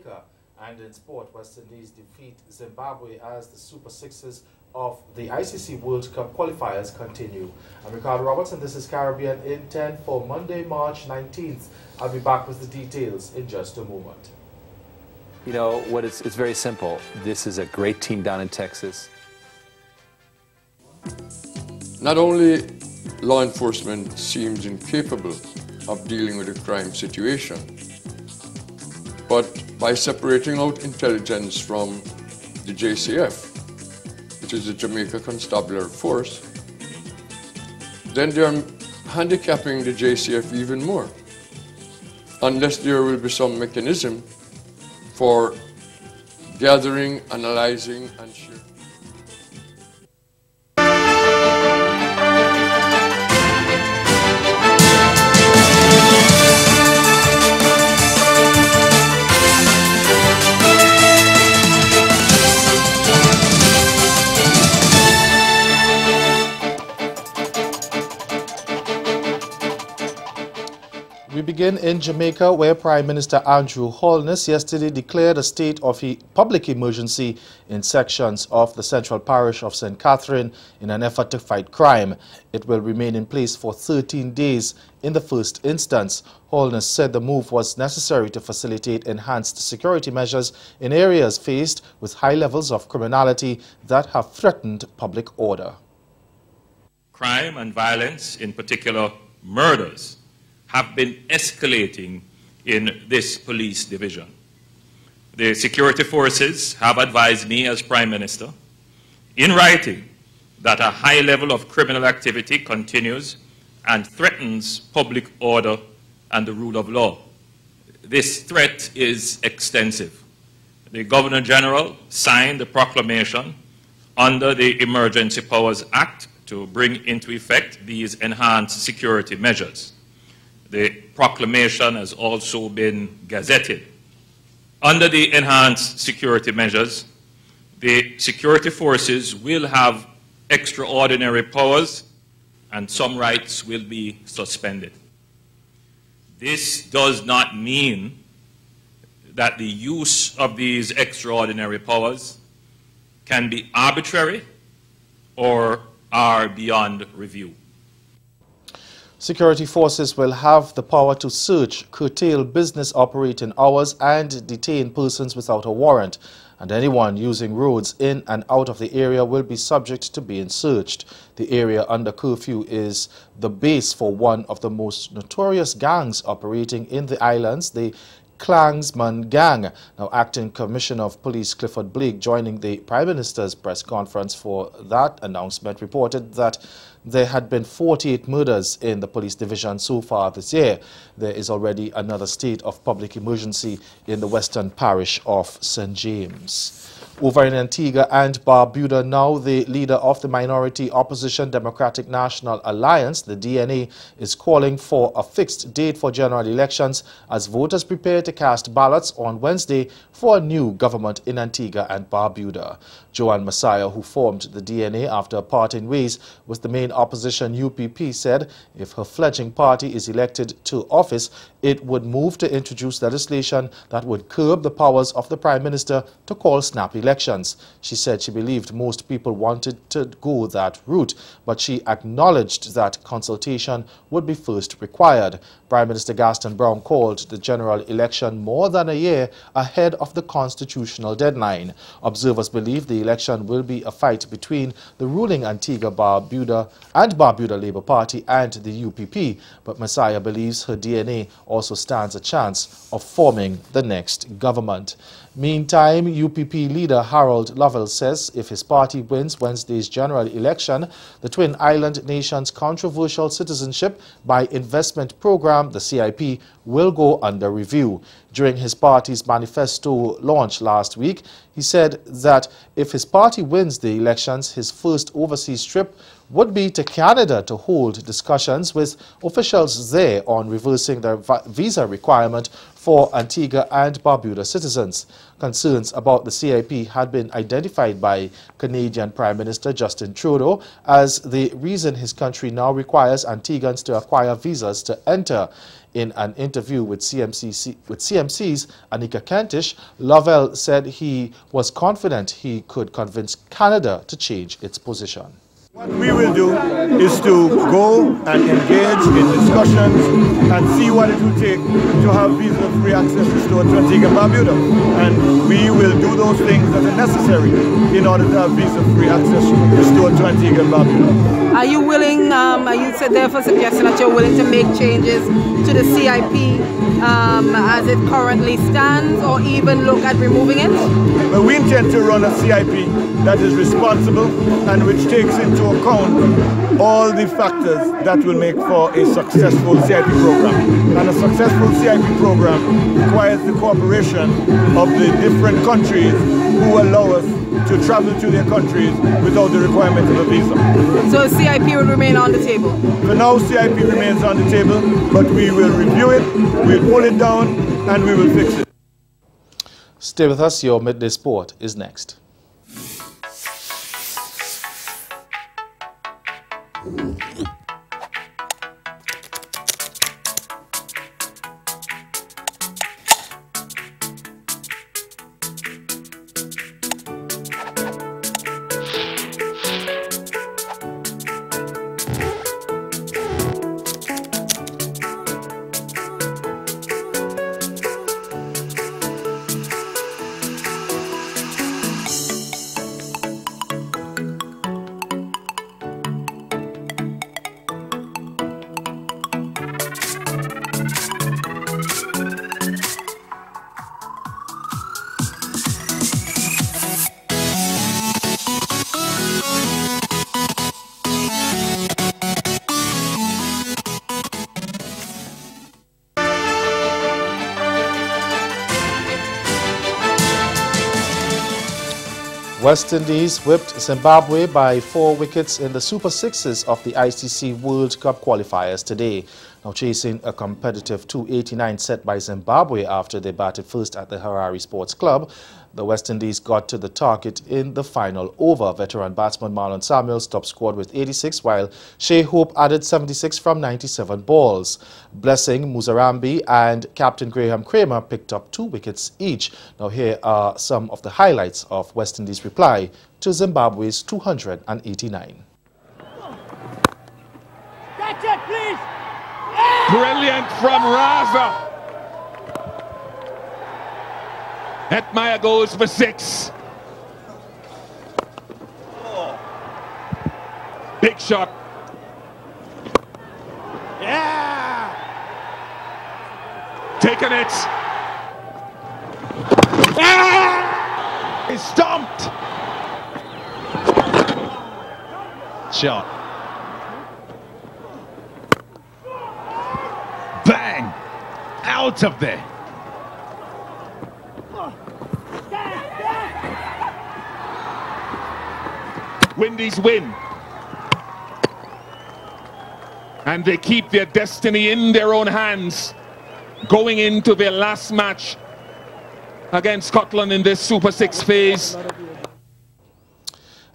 Jamaica. And in sport, West Indies defeat Zimbabwe as the Super Sixes of the ICC World Cup qualifiers continue. I'm Ricardo Robertson. This is Caribbean in 10 for Monday, March 19th. I'll be back with the details in just a moment. You know what? It's very simple. This is a great team down in Texas. Not only law enforcement seems incapable of dealing with a crime situation, but by separating out intelligence from the JCF, which is the Jamaica Constabulary Force, then they are handicapping the JCF even more, unless there will be some mechanism for gathering, analyzing, and sharing. We begin in Jamaica, where Prime Minister Andrew Holness yesterday declared a state of public emergency in sections of the Central Parish of St. Catherine in an effort to fight crime. It will remain in place for 13 days in the first instance. Holness said the move was necessary to facilitate enhanced security measures in areas faced with high levels of criminality that have threatened public order. Crime and violence, in particular murders, have been escalating in this police division. The security forces have advised me as Prime Minister in writing that a high level of criminal activity continues and threatens public order and the rule of law. This threat is extensive. The Governor General signed the proclamation under the Emergency Powers Act to bring into effect these enhanced security measures. The proclamation has also been gazetted. Under the enhanced security measures, the security forces will have extraordinary powers and some rights will be suspended. This does not mean that the use of these extraordinary powers can be arbitrary or are beyond review. Security forces will have the power to search, curtail business operating hours, and detain persons without a warrant. And anyone using roads in and out of the area will be subject to being searched. The area under curfew is the base for one of the most notorious gangs operating in the islands, the Klansman Gang. Now, Acting Commissioner of Police Clifford Blake, joining the Prime Minister's press conference for that announcement, reported that there had been 48 murders in the police division so far this year. There is already another state of public emergency in the western parish of St. James. Over in Antigua and Barbuda now, the leader of the minority opposition Democratic National Alliance, the DNA, is calling for a fixed date for general elections as voters prepare to cast ballots on Wednesday for a new government in Antigua and Barbuda. Joan Messiah, who formed the DNA after parting ways with the main opposition UPP, said if her fledgling party is elected to office, it would move to introduce legislation that would curb the powers of the Prime Minister to call snap elections. She said she believed most people wanted to go that route, but she acknowledged that consultation would be first required. Prime Minister Gaston Brown called the general election more than a year ahead of the constitutional deadline. Observers believe the election will be a fight between the ruling Antigua-Barbuda and Barbuda Labour Party and the UPP, but Messiah believes her DNA also stands a chance of forming the next government. Meantime, UPP leader Harold Lovell says if his party wins Wednesday's general election, the Twin Island nation's controversial citizenship by investment program, the CIP, will go under review. During his party's manifesto launch last week, he said that if his party wins the elections, his first overseas trip would be to Canada to hold discussions with officials there on reversing the visa requirement for Antigua and Barbuda citizens. Concerns about the CIP had been identified by Canadian Prime Minister Justin Trudeau as the reason his country now requires Antiguans to acquire visas to enter. In an interview with CMC's Anika Kentish, Lovell said he was confident he could convince Canada to change its position. What we will do is to go and engage in discussions and see what it will take to have visa-free access restored to Antigua and Barbuda. And we will do those things that are necessary in order to have visa-free access restored to Antigua and Barbuda. Are you willing, you said therefore suggesting that you're willing to make changes to the CIP as it currently stands, or even look at removing it? But we intend to run a CIP that is responsible and which takes into account all the factors that will make for a successful CIP program. And a successful CIP program requires the cooperation of the different countries who allow us to travel to their countries without the requirement of a visa. So CIP will remain on the table? For now, CIP remains on the table, but we will review it, we'll pull it down, and we will fix it. Stay with us, your Midday Sport is next. West Indies whipped Zimbabwe by 4 wickets in the Super Sixes of the ICC World Cup qualifiers today. Now chasing a competitive 289 set by Zimbabwe after they batted first at the Harare Sports Club, the West Indies got to the target in the final over. Veteran batsman Marlon Samuels top scored with 86, while Shea Hope added 76 from 97 balls. Blessing Muzarambi and Captain Graham Kramer picked up 2 wickets each. Now here are some of the highlights of West Indies' reply to Zimbabwe's 289. Catch it, please! Brilliant from Raza. Hetmeyer goes for 6. Big shot. Yeah! Taking it. Ah! He's stomped. Shot. Bang! Out of there. Windies win. And they keep their destiny in their own hands going into their last match against Scotland in this Super 6 phase.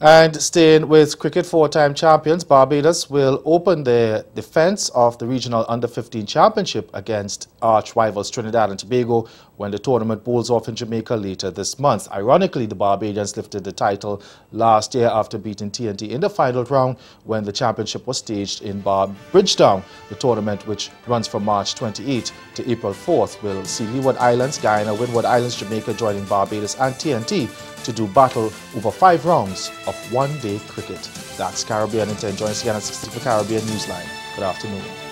And staying with cricket, 4-time champions Barbados will open their defense of the regional under-15 championship against arch rivals Trinidad and Tobago when the tournament bowls off in Jamaica later this month. Ironically, the Barbadians lifted the title last year after beating TNT in the final round when the championship was staged in Bridgetown. The tournament, which runs from March 28 to April 4th, will see Leeward Islands, Guyana, Windward Islands, Jamaica joining Barbados and TNT to do battle over 5 rounds of one-day cricket. That's Caribbean Intent. Join us again at 60 for Caribbean Newsline. Good afternoon.